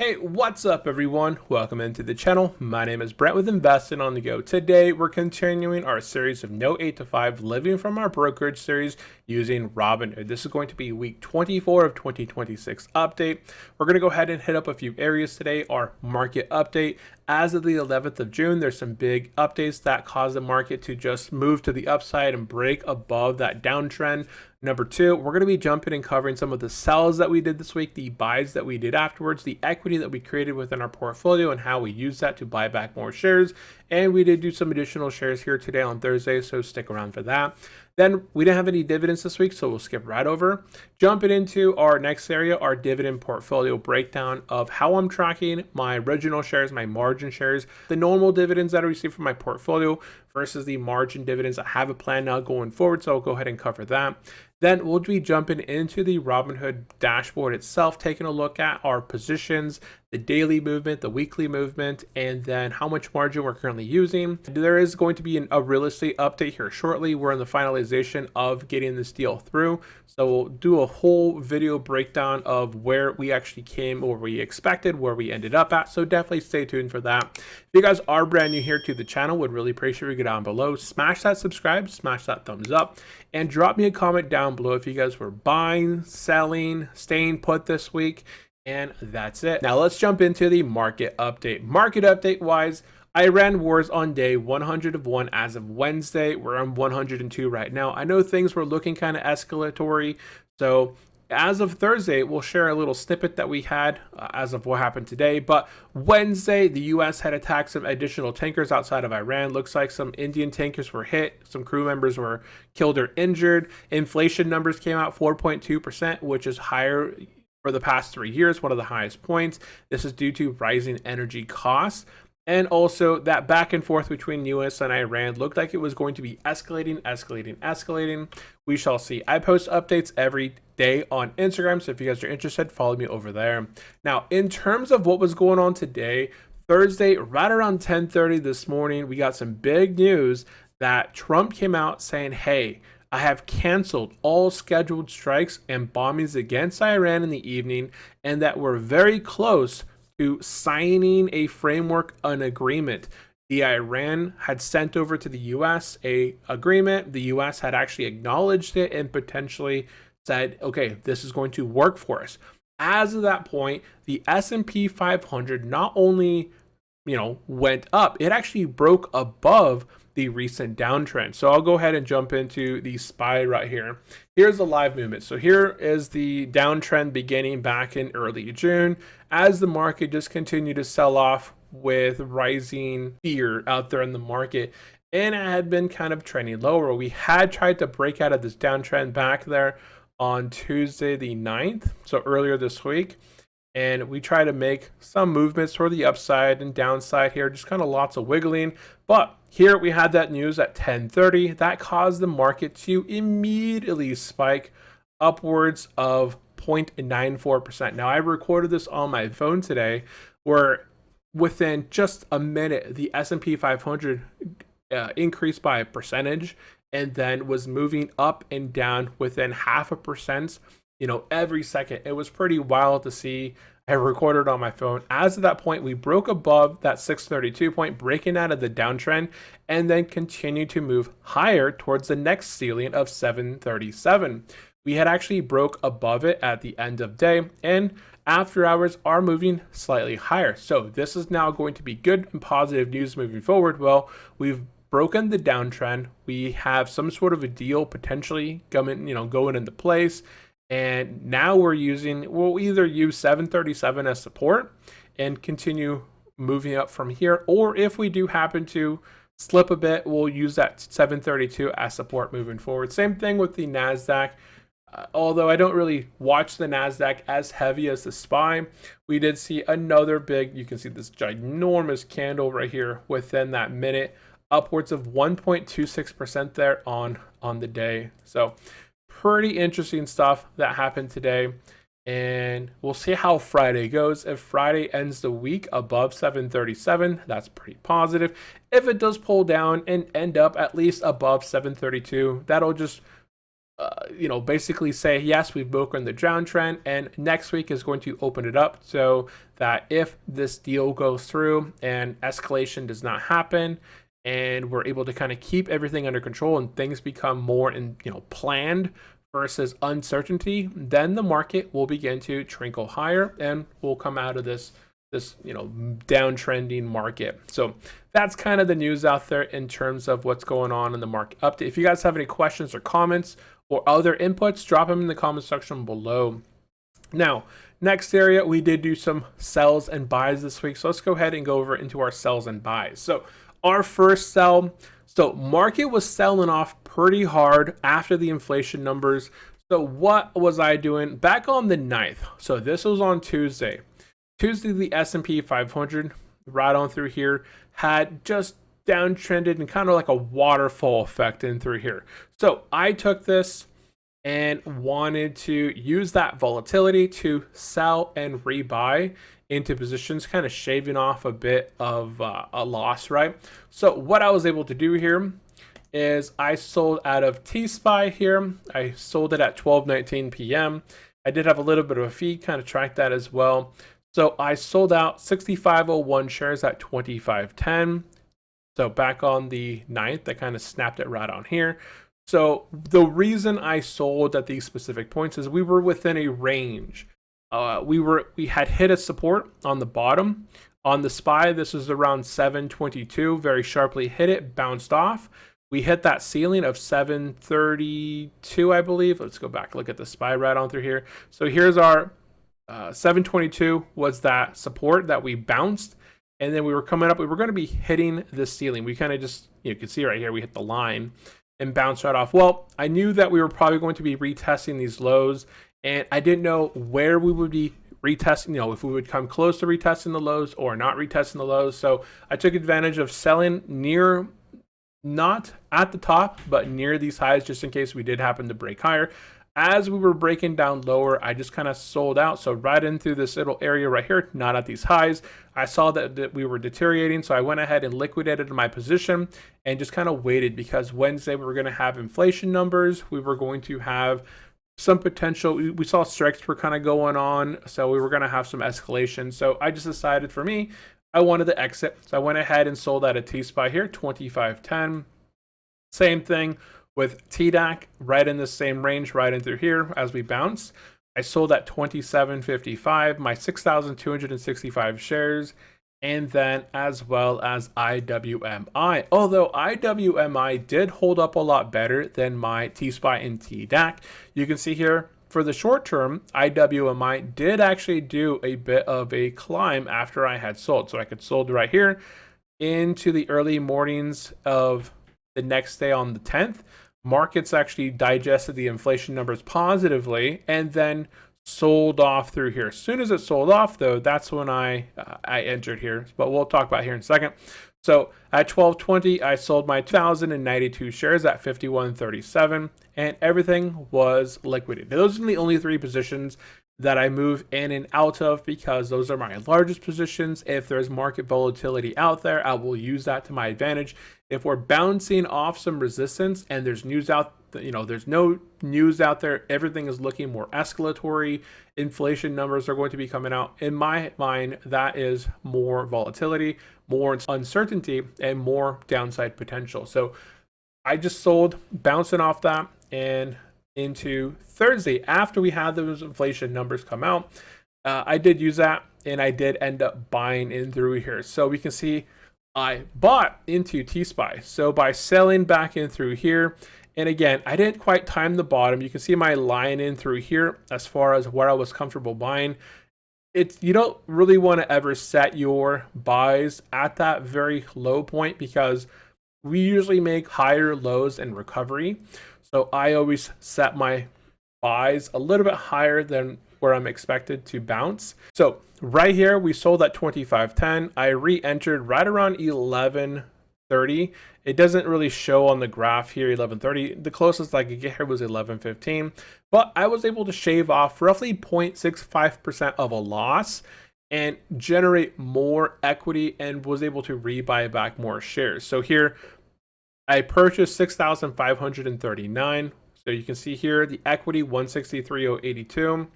Hey, what's up everyone? Welcome into the channel. My name is Brent with Investing on the Go. Today, we're continuing our series of No 8 to 5 living from our brokerage series using Robinhood. This is going to be week 24 of 2026 update. We're going to go ahead and hit up a few areas today. Our market update. As of the 11th of June, there's some big updates that cause the market to just move to the upside and break above that downtrend. Number two, we're going to be jumping and covering some of the sells that we did this week, the buys that we did afterwards, the equity that we created within our portfolio and how we use that to buy back more shares. And we did do some additional shares here today on Thursday, so stick around for that. Then we didn't have any dividends this week, so we'll skip right over. Jumping into our next area, our dividend portfolio breakdown of how I'm tracking my original shares, my margin shares, the normal dividends that I receive from my portfolio versus the margin dividends. I have a plan now going forward, so I'll go ahead and cover that. Then we'll be jumping into the Robinhood dashboard itself, taking a look at our positions, the daily movement, the weekly movement, and then how much margin we're currently using. There is going to be a real estate update here shortly. We're in the finalization of getting this deal through. So we'll do a whole video breakdown of where we actually came, where we expected, where we ended up at. So definitely stay tuned for that. If you guys are brand new here to the channel, would really appreciate you go down below, smash that subscribe, smash that thumbs up, and drop me a comment down below if you guys were buying, selling, staying put this week. And that's it. Now let's jump into the market update. Market update wise, Iran wars on day 101 as of Wednesday. We're on 102 right now. I know things were looking kind of escalatory. So as of Thursday, we'll share a little snippet that we had as of what happened today. But Wednesday, the U.S. had attacked some additional tankers outside of Iran. Looks like some Indian tankers were hit. Some crew members were killed or injured. Inflation numbers came out 4.2%, which is higher for the past 3 years, one of the highest points. This is due to rising energy costs. And also that back and forth between US and Iran looked like it was going to be escalating. We shall see. I post updates every day on Instagram, so if you guys are interested, follow me over there. Now, in terms of what was going on today, Thursday, right around 10:30 this morning, we got some big news that Trump came out saying, hey, I have canceled all scheduled strikes and bombings against Iran in the evening, and that we're very close to signing a framework, an agreement. The Iran had sent over to the U.S. a agreement. The U.S. had actually acknowledged it and potentially said, okay, this is going to work for us. As of that point, the S&P 500 not only, went up, it actually broke above the recent downtrend. So I'll go ahead and jump into the SPY right here. Here's the live movement. So here is the downtrend beginning back in early June as the market just continued to sell off with rising fear out there in the market. And it had been kind of trending lower. We had tried to break out of this downtrend back there on Tuesday the 9th, so earlier this week. And we try to make some movements toward the upside and downside here, just kind of lots of wiggling. But here we had that news at 10:30 that caused the market to immediately spike upwards of 0.94%. Now I recorded this on my phone today, where within just a minute the S&P 500 increased by a percentage and then was moving up and down within 0.5%. Every second. It was pretty wild to see. I recorded on my phone. As of that point, we broke above that 632 point, breaking out of the downtrend, and then continued to move higher towards the next ceiling of 737. We had actually broke above it at the end of day, and after hours are moving slightly higher. So this is now going to be good and positive news moving forward. Well, we've broken the downtrend. We have some sort of a deal potentially going into place. And now we'll either use 737 as support and continue moving up from here. Or if we do happen to slip a bit, we'll use that 732 as support moving forward. Same thing with the NASDAQ. Although I don't really watch the NASDAQ as heavy as the SPY, we did see another big, you can see this ginormous candle right here within that minute, upwards of 1.26% there on the day. So pretty interesting stuff that happened today, and we'll see how Friday goes. If Friday ends the week above 737, that's pretty positive. If it does pull down and end up at least above 732, that'll just basically say, yes, we've broken the downtrend, and next week is going to open it up so that if this deal goes through and escalation does not happen, and we're able to kind of keep everything under control and things become more planned versus uncertainty, then the market will begin to trickle higher and we'll come out of this downtrending market. So that's kind of the news out there in terms of what's going on in the market update. If you guys have any questions or comments or other inputs, drop them in the comment section below. Now, next area, we did do some sells and buys this week. So let's go ahead and go over into our sells and buys. So our first sell, so market was selling off pretty hard after the inflation numbers. So what was I doing back on the 9th? So this was on Tuesday. The S&P 500 right on through here had just downtrended and kind of like a waterfall effect in through here. So I took this and wanted to use that volatility to sell and rebuy into positions, kind of shaving off a bit of a loss, right? So what I was able to do here is I sold out of T-SPY here. I sold it at 12:19 p.m. I did have a little bit of a fee, kind of tracked that as well. So I sold out 6501 shares at 25.10. So back on the 9th, I kind of snapped it right on here. So the reason I sold at these specific points is we were within a range. We had hit a support on the bottom. On the SPY, this was around 722, very sharply hit it, bounced off. We hit that ceiling of 732, I believe. Let's go back, look at the SPY right on through here. So here's our 722 was that support that we bounced, and then we were coming up, we were going to be hitting this ceiling. We kind of just, you can see right here, we hit the line and bounced right off. Well, I knew that we were probably going to be retesting these lows, and I didn't know where we would be retesting, if we would come close to retesting the lows or not retesting the lows. So I took advantage of selling near, not at the top, but near these highs, just in case we did happen to break higher. As we were breaking down lower, I just kind of sold out. So right into this little area right here, not at these highs. I saw that we were deteriorating. So I went ahead and liquidated my position and just kind of waited, because Wednesday we were going to have inflation numbers. We were going to have some potential. We saw strikes were kind of going on. So we were going to have some escalation. So I just decided for me, I wanted to exit. So I went ahead and sold at a T-SPY here, 25.10. Same thing with TDAC, right in the same range, right in through here as we bounce. I sold at 27.55, my 6,265 shares, and then as well as IWMI. Although IWMI did hold up a lot better than my T-SPY and TDAC. You can see here for the short term, IWMI did actually do a bit of a climb after I had sold. So I could sold right here into the early mornings of the next day on the 10th. Markets actually digested the inflation numbers positively and then sold off through here. As soon as it sold off, though, that's when I entered here, but we'll talk about here in a second. So at 12:20, I sold my 2,092 shares at 51.37, and everything was liquidated. Those are the only three positions that I move in and out of, because those are my largest positions. If there's market volatility out there, I will use that to my advantage. If we're bouncing off some resistance and there's news out, there's no news out there, everything is looking more escalatory, inflation numbers are going to be coming out. In my mind, that is more volatility, more uncertainty, and more downside potential. So I just sold, bouncing off that, and into Thursday, after we had those inflation numbers come out, I did use that, and I did end up buying in through here. So we can see I bought into T-SPY. So by selling back in through here, and again, I didn't quite time the bottom. You can see my line in through here as far as where I was comfortable buying. You don't really want to ever set your buys at that very low point, because we usually make higher lows in recovery. So I always set my buys a little bit higher than where I'm expected to bounce. So right here, we sold at 25.10. I re-entered right around 11.30. It doesn't really show on the graph here, 11.30. The closest I could get here was 11.15. But I was able to shave off roughly 0.65% of a loss and generate more equity, and was able to rebuy back more shares. So here, I purchased 6,539, So you can see here the equity 163.082,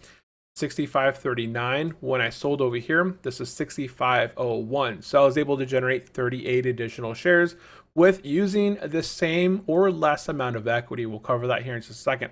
65.39. When I sold over here, this is 65.01. So I was able to generate 38 additional shares with using the same or less amount of equity. We'll cover that here in just a second.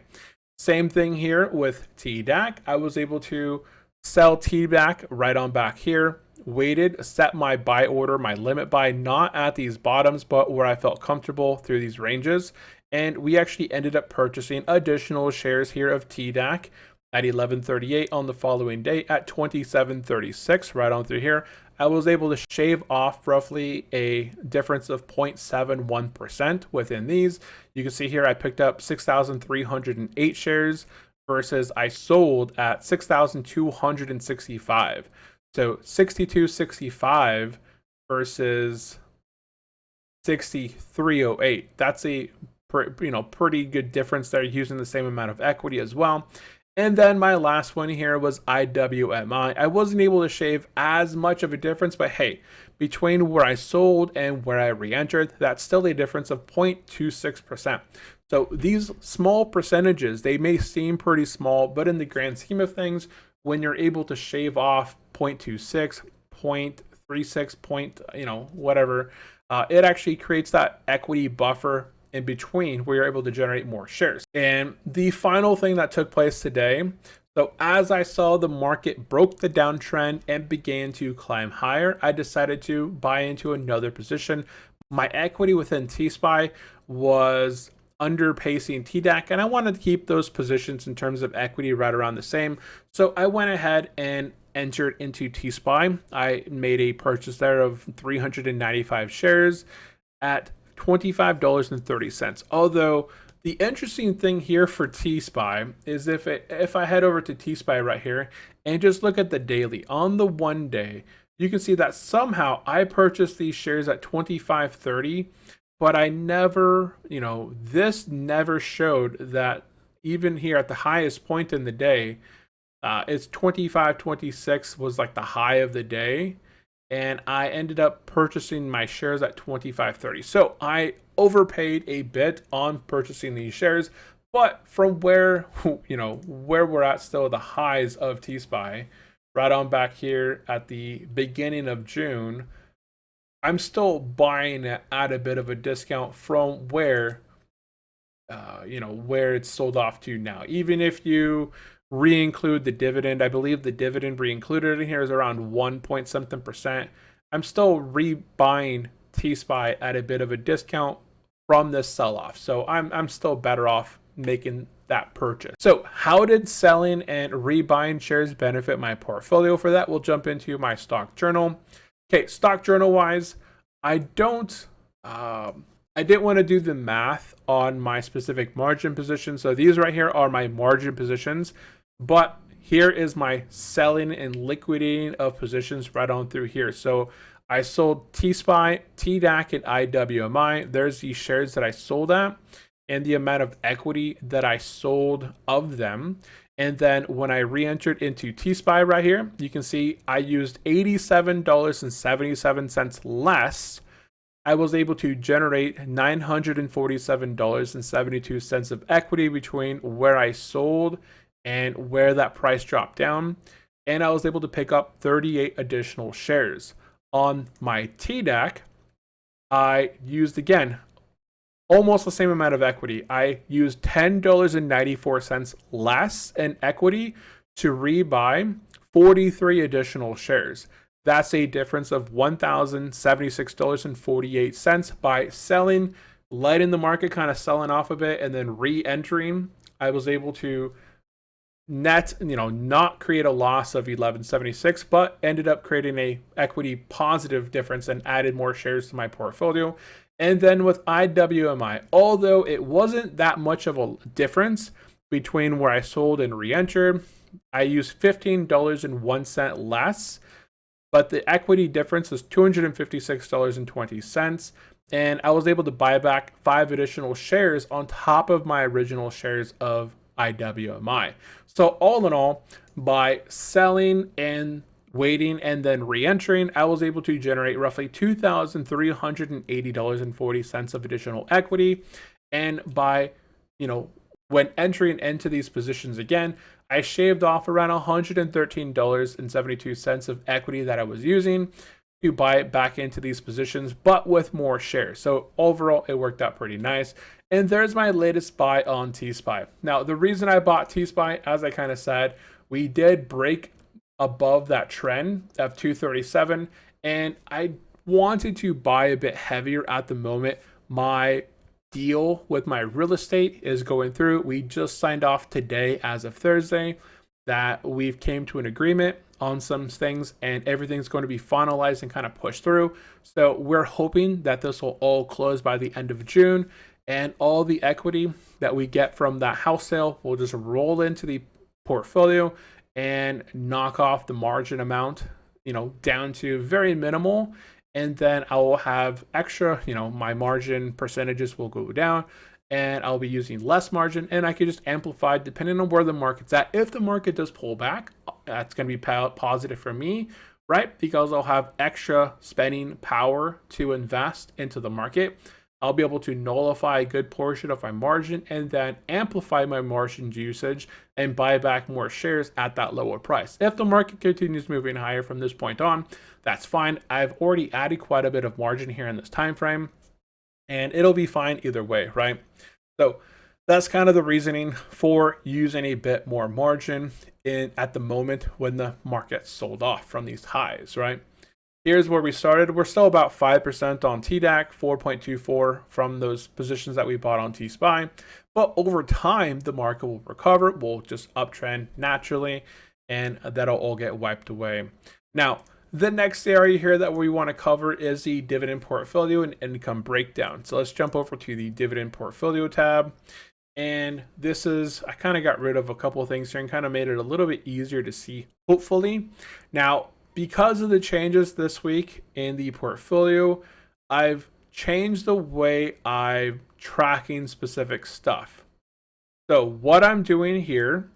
Same thing here with TDAC. I was able to sell TDAC right on back here, waited, set my buy order, my limit buy, not at these bottoms, but where I felt comfortable through these ranges. And we actually ended up purchasing additional shares here of TDAC at 11:38 on the following day at 27:36, right on through here. I was able to shave off roughly a difference of 0.71% within these. You can see here I picked up 6,308 shares versus I sold at 6,265. So 62.65 versus 63.08. That's a pretty good difference there, using the same amount of equity as well. And then my last one here was IWMI. I wasn't able to shave as much of a difference, but hey, between where I sold and where I re-entered, that's still a difference of 0.26%. So these small percentages, they may seem pretty small, but in the grand scheme of things, when you're able to shave off 0.26, 0.36, whatever, it actually creates that equity buffer in between where you're able to generate more shares. And the final thing that took place today, so as I saw the market broke the downtrend and began to climb higher, I decided to buy into another position. My equity within T-SPY was underpacing TDAC, and I wanted to keep those positions in terms of equity right around the same. So I went ahead and entered into T-SPY. I made a purchase there of 395 shares at $25.30. Although the interesting thing here for T-SPY is if I head over to T-SPY right here and just look at the daily on the 1 day, you can see that somehow I purchased these shares at $25.30, but I never, this never showed that even here at the highest point in the day, it's 25.26 was like the high of the day. And I ended up purchasing my shares at $25.30. So I overpaid a bit on purchasing these shares, but from where we're at still the highs of T-SPY, right on back here at the beginning of June, I'm still buying it at a bit of a discount from where where it's sold off to now. Even if you re-include the dividend, I believe the dividend re-included in here is around 1 point something percent. I'm still rebuying T-SPY at a bit of a discount from this sell-off, so I'm still better off making that purchase. So how did selling and rebuying shares benefit my portfolio? For that, we'll jump into my stock journal. Okay, stock journal wise, I didn't want to do the math on my specific margin position. So these right here are my margin positions, but here is my selling and liquidating of positions right on through here. So I sold T-SPY, TDAC, and IWMI. There's the shares that I sold at and the amount of equity that I sold of them. And then when I re-entered into T-SPY right here, you can see I used $87.77 less. I was able to generate $947.72 of equity between where I sold and where that price dropped down. And I was able to pick up 38 additional shares. On my TDAC, I used, again, almost the same amount of equity. I used $10.94 less in equity to rebuy 43 additional shares. That's a difference of $1,076.48 by selling, letting the market kind of selling off a bit, and then re-entering. I was able to not create a loss of 1176, but ended up creating a equity positive difference and added more shares to my portfolio. And then with IWMI, although it wasn't that much of a difference between where I sold and re-entered, I used $15.01 less, but the equity difference is $256.20. And I was able to buy back 5 additional shares on top of my original shares of IWMI. So all in all, by selling and waiting and then re-entering, I was able to generate roughly $2,380.40 of additional equity. And by when entering into these positions again, I shaved off around $113.72 of equity that I was using to buy it back into these positions, but with more shares. So overall, it worked out pretty nice. And there's my latest buy on T-SPY. Now, the reason I bought T-SPY, as I kind of said, we did break above that trend of 237, and I wanted to buy a bit heavier at the moment. My deal with my real estate is going through. We just signed off today as of Thursday that we've came to an agreement on some things, and everything's going to be finalized and kind of pushed through. So we're hoping that this will all close by the end of June, and all the equity that we get from that house sale will just roll into the portfolio and knock off the margin amount, down to very minimal. And then I will have extra, my margin percentages will go down, and I'll be using less margin, and I can just amplify depending on where the market's at. If the market does pull back, that's going to be positive for me, right? Because I'll have extra spending power to invest into the market. I'll be able to nullify a good portion of my margin and then amplify my margin usage and buy back more shares at that lower price. If the market continues moving higher from this point on, that's fine. I've already added quite a bit of margin here in this time frame, and it'll be fine either way, right? So that's kind of the reasoning for using a bit more margin at the moment when the market sold off from these highs, right? Here's where we started. We're still about 5% on TDAC, 4.24 from those positions that we bought on T-SPY. But over time, the market will recover. We'll just uptrend naturally, and that'll all get wiped away. Now, the next area here that we want to cover is the dividend portfolio and income breakdown. So let's jump over to the dividend portfolio tab. And this is, I kind of got rid of a couple of things here and kind of made it a little bit easier to see, hopefully. Now, because of the changes this week in the portfolio, I've changed the way I'm tracking specific stuff. So what I'm doing here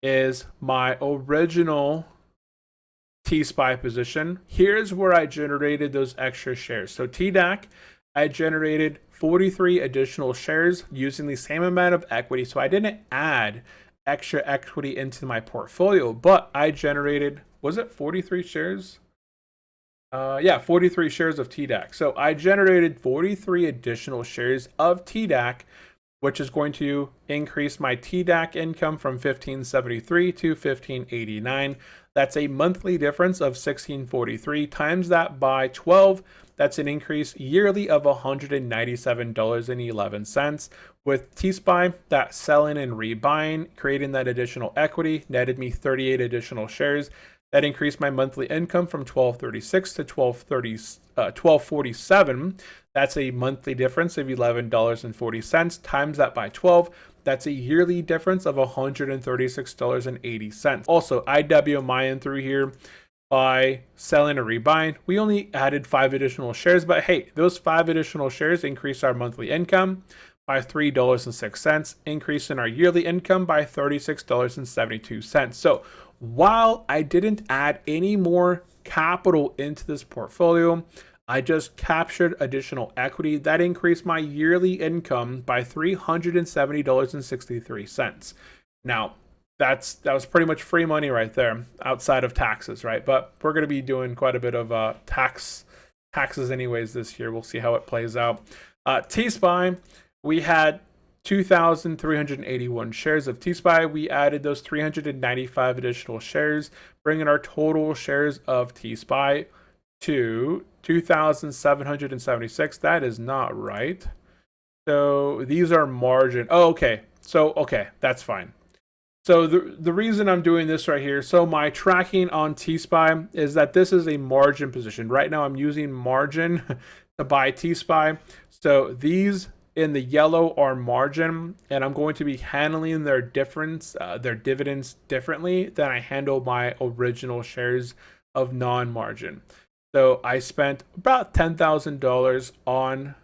is my original T-SPY position. Here's where I generated those extra shares. So TDAC, I generated 43 additional shares using the same amount of equity. So I didn't add extra equity into my portfolio, but I generated, was it 43 shares? 43 shares of TDAC. So I generated 43 additional shares of TDAC, which is going to increase my TDAC income from 1573 to 1589. That's a monthly difference of 1643. Times that by 12, that's an increase yearly of $197.11. With T-SPY, that selling and rebuying, creating that additional equity, netted me 38 additional shares. That increased my monthly income from 1236 to 1247. That's a monthly difference of $11.40. Times that by 12. That's a yearly difference of $136.80. Also, IWMIN through here by selling or rebuying. We only added 5 additional shares, but hey, those 5 additional shares increase our monthly income by $3.06, increasing our yearly income by $36.72. So while I didn't add any more capital into this portfolio, I just captured additional equity that increased my yearly income by $370.63. Now, that was pretty much free money right there, outside of taxes, right? But we're going to be doing quite a bit of taxes anyways this year. We'll see how it plays out. T-SPY, we had 2,381 shares of T-SPY. We added those 395 additional shares, bringing our total shares of T-SPY to 2,776. That is not right. So these are margin. Oh, okay. So, okay, that's fine. So the reason I'm doing this right here, so my tracking on T-SPY is that this is a margin position. Right now I'm using margin to buy T-SPY. So these in the yellow are margin, and I'm going to be handling their dividends differently than I handle my original shares of non-margin. So I spent about $10,000 on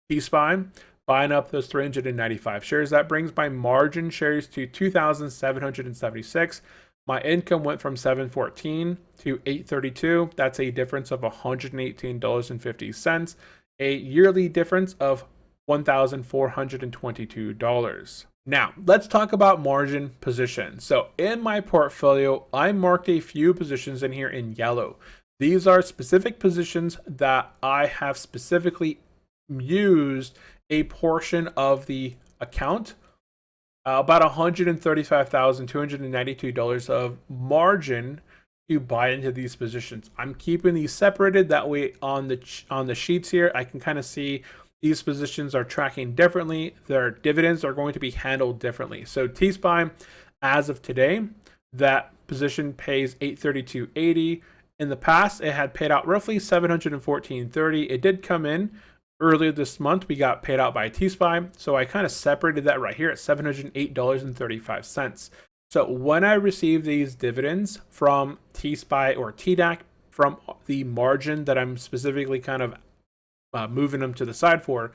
T-SPY, buying up those 395 shares. That brings my margin shares to 2,776. My income went from 714 to 832. That's a difference of $118.50. A yearly difference of $1,422. Now, let's talk about margin position. So in my portfolio, I marked a few positions in here in yellow. These are specific positions that I have specifically used a portion of the account, about $135,292 of margin to buy into these positions. I'm keeping these separated. That way on the sheets here, I can kind of see these positions are tracking differently. Their dividends are going to be handled differently. So T-Spy, as of today, that position pays 832.80. In the past, it had paid out roughly 714.30. It did come in earlier this month. We got paid out by T-Spy. So I kind of separated that right here at $708.35. So when I receive these dividends from T-Spy or TDAC from the margin that I'm specifically kind of moving them to the side for,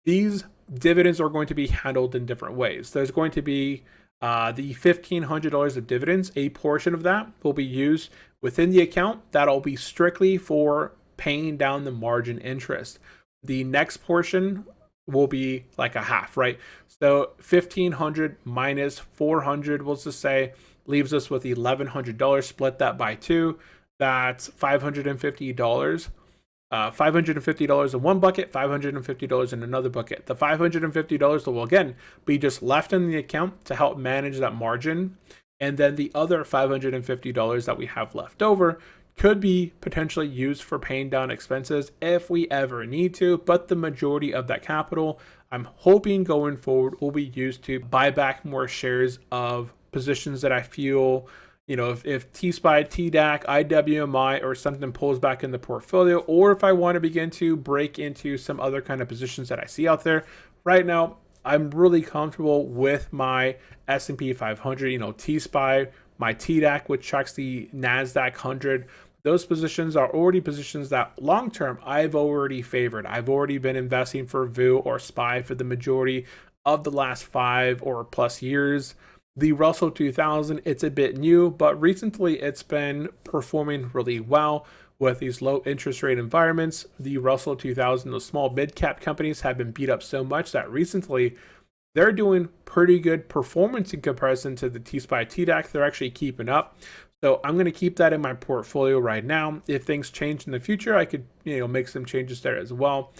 these dividends are going to be handled in different ways. There's going to be the $1,500 of dividends. A portion of that will be used within the account. That'll be strictly for paying down the margin interest. The next portion will be like a half, right? So 1,500 minus 400, we'll just say, leaves us with $1,100. Split that by two. That's $550. $550 in one bucket, $550 in another bucket. The $550 will again be just left in the account to help manage that margin. And then the other $550 that we have left over could be potentially used for paying down expenses if we ever need to. But the majority of that capital, I'm hoping going forward, will be used to buy back more shares of positions that I feel, if T-Spy, TDAC, IWMI, or something pulls back in the portfolio, or if I want to begin to break into some other kind of positions that I see out there. Right now, I'm really comfortable with my S&P 500, T-Spy, my TDAC, which tracks the NASDAQ 100. Those positions are already positions that long-term I've already favored. I've already been investing for VU or SPY for the majority of the last 5 or plus years. The Russell 2000, it's a bit new, but recently it's been performing really well with these low interest rate environments. The Russell 2000, the small mid-cap companies have been beat up so much that recently they're doing pretty good performance in comparison to the T-Spy TDAC. They're actually keeping up. So I'm going to keep that in my portfolio right now. If things change in the future, I could make some changes there as well.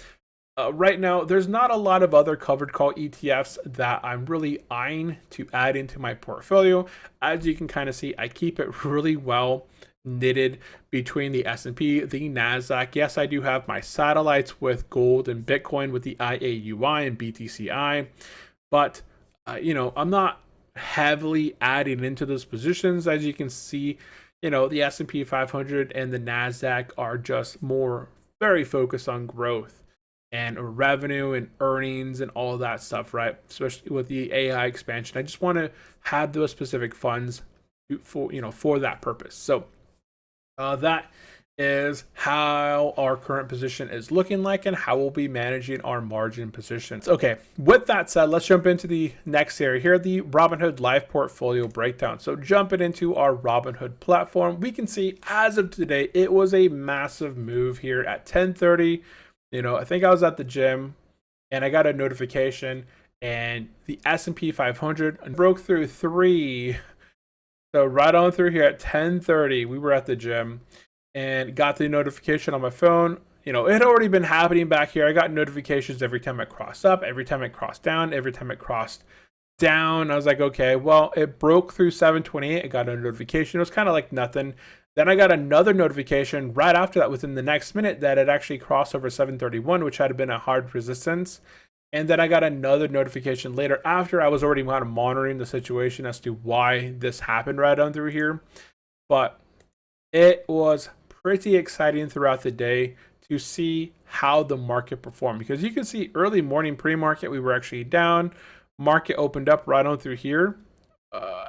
Right now, there's not a lot of other covered call ETFs that I'm really eyeing to add into my portfolio. As you can kind of see, I keep it really well knitted between the S&P, the NASDAQ. Yes, I do have my satellites with gold and Bitcoin with the IAUI and BTCI, but I'm not heavily adding into those positions. As you can see, the S&P 500 and the NASDAQ are just more very focused on growth and revenue and earnings and all of that stuff, right? Especially with the AI expansion. I just want to have those specific funds for that purpose. So that is how our current position is looking like and how we'll be managing our margin positions. Okay, with that said, let's jump into the next area here, the Robinhood Live Portfolio Breakdown. So jumping into our Robinhood platform, we can see as of today, it was a massive move here at 10:30. I think I was at the gym and I got a notification and the S&P 500 broke through 3. So right on through here at 10:30, we were at the gym and got the notification on my phone. It had already been happening back here. I got notifications every time it crossed up, every time it crossed down, every time it crossed down. I was like, okay, well, it broke through 728. I got a notification. It was kind of like nothing. Then I got another notification right after that within the next minute that it actually crossed over 731, which had been a hard resistance. And then I got another notification later after I was already kind of monitoring the situation as to why this happened right on through here. But it was pretty exciting throughout the day to see how the market performed, because you can see early morning pre-market, we were actually down. Market opened up right on through here.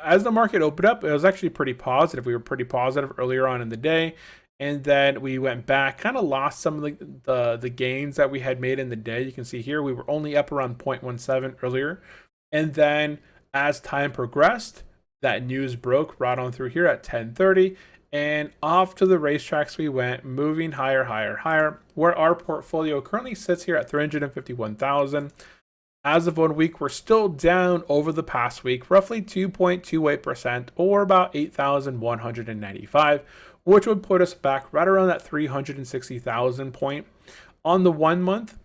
As the market opened up, it was actually pretty positive. We were pretty positive earlier on in the day, and then we went back, kind of lost some of the gains that we had made in the day. You can see here we were only up around 0.17 earlier, and then as time progressed, that news broke right on through here at 10:30, and off to the racetracks we went, moving higher, higher, higher, where our portfolio currently sits here at 351,000. As of 1 week, we're still down over the past week, roughly 2.28%, or about 8,195, which would put us back right around that 360,000 point. On the 1 month,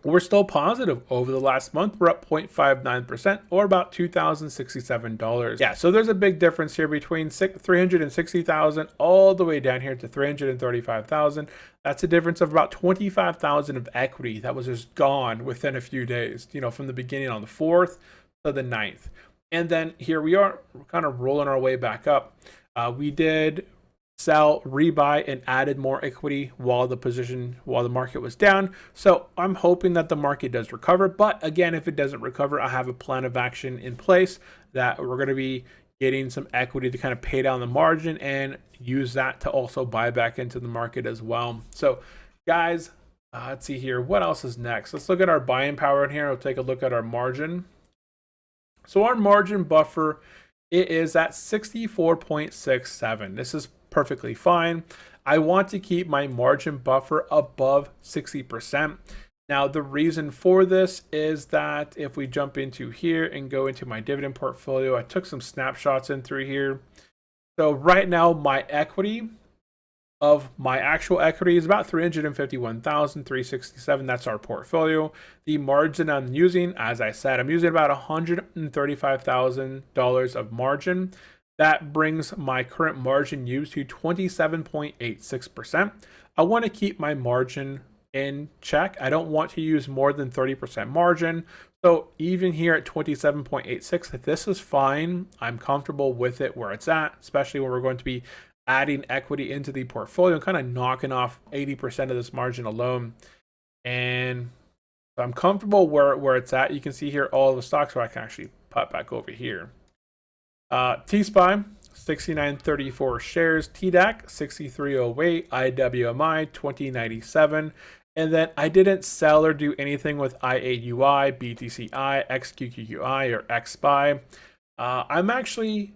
we're still positive over the last month. We're up 0.59%, or about $2,067. Yeah, so there's a big difference here between 360,000 all the way down here to 335,000. That's a difference of about 25,000 of equity that was just gone within a few days, from the beginning on the 4th to the 9th. And then here we are, we're kind of rolling our way back up. We did sell, rebuy, and added more equity while the market was down. So I'm hoping that the market does recover. But again, if it doesn't recover, I have a plan of action in place that we're going to be getting some equity to kind of pay down the margin and use that to also buy back into the market as well. So guys, let's see here. What else is next? Let's look at our buying power in here. I'll take a look at our margin. So our margin buffer, it is at 64.67. This is perfectly fine. I want to keep my margin buffer above 60%. Now, the reason for this is that if we jump into here and go into my dividend portfolio, I took some snapshots in through here. So right now, my equity of my actual equity is about 351,367. That's our portfolio. The margin I'm using, as I said, I'm using about $135,000 of margin. That brings my current margin used to 27.86%. I want to keep my margin in check. I don't want to use more than 30% margin. So even here at 27.86, this is fine. I'm comfortable with it where it's at, especially when we're going to be adding equity into the portfolio, kind of knocking off 80% of this margin alone. And so I'm comfortable where it's at. You can see here all of the stocks, where I can actually pop back over here. T-SPY, 6934 shares, TDAC, 6308, IWMI, 2097, and then I didn't sell or do anything with IAUI, BTCI, XQQI, or XSPY. I'm actually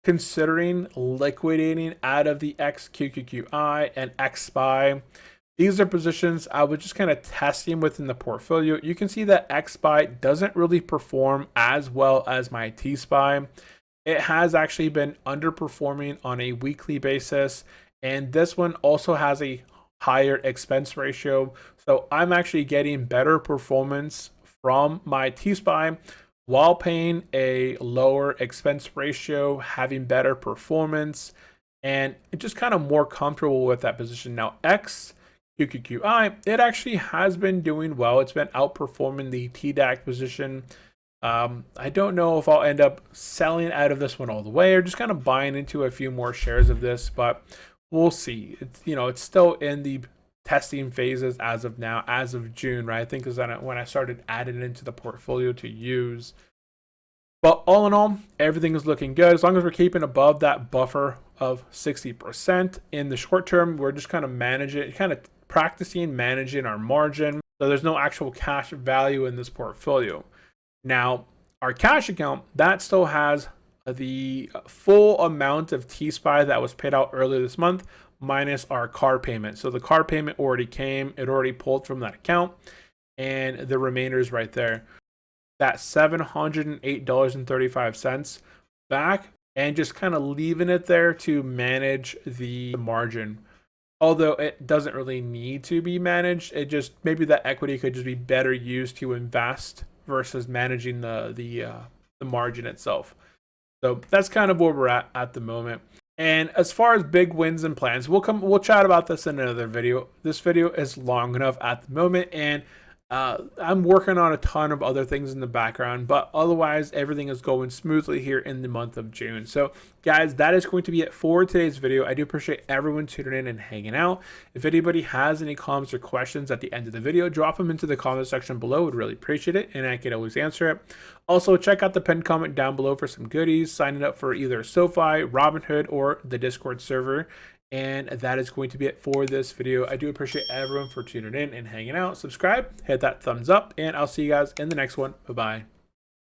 considering liquidating out of the XQQI and XSPY. These are positions I was just kind of testing within the portfolio. You can see that XSPY doesn't really perform as well as my T-SPY. It has actually been underperforming on a weekly basis, and this one also has a higher expense ratio. So I'm actually getting better performance from my T-SPY while paying a lower expense ratio, having better performance, and just kind of more comfortable with that position. Now, XQQI, it actually has been doing well. It's been outperforming the TDAC position. I don't know if I'll end up selling out of this one all the way or just kind of buying into a few more shares of this, but we'll see. It's still in the testing phases as of now, as of June, right? I think is when I started adding it into the portfolio to use. But all in all, everything is looking good. As long as we're keeping above that buffer of 60% in the short term, we're just kind of practicing managing our margin. So there's no actual cash value in this portfolio. Now, our cash account, that still has the full amount of T-SPY that was paid out earlier this month, minus our car payment. So the car payment already came, it already pulled from that account, and the remainder is right there. That's $708.35 back, and just kind of leaving it there to manage the margin. Although it doesn't really need to be managed, it just, maybe that equity could just be better used to invest versus managing the margin itself. So that's kind of where we're at the moment. And as far as big wins and plans, we'll chat about this in another video. This video is long enough at the moment, and I'm working on a ton of other things in the background, but otherwise everything is going smoothly here in the month of June. So guys, that is going to be it for today's video. I do appreciate everyone tuning in and hanging out. If anybody has any comments or questions at the end of the video, drop them into the comment section below. Would really appreciate it, and I can always answer it. Also, check out the pinned comment down below for some goodies, signing up for either SoFi, Robinhood, or the Discord server. And that is going to be it for this video. I do appreciate everyone for tuning in and hanging out. Subscribe, hit that thumbs up, and I'll see you guys in the next one. Bye-bye.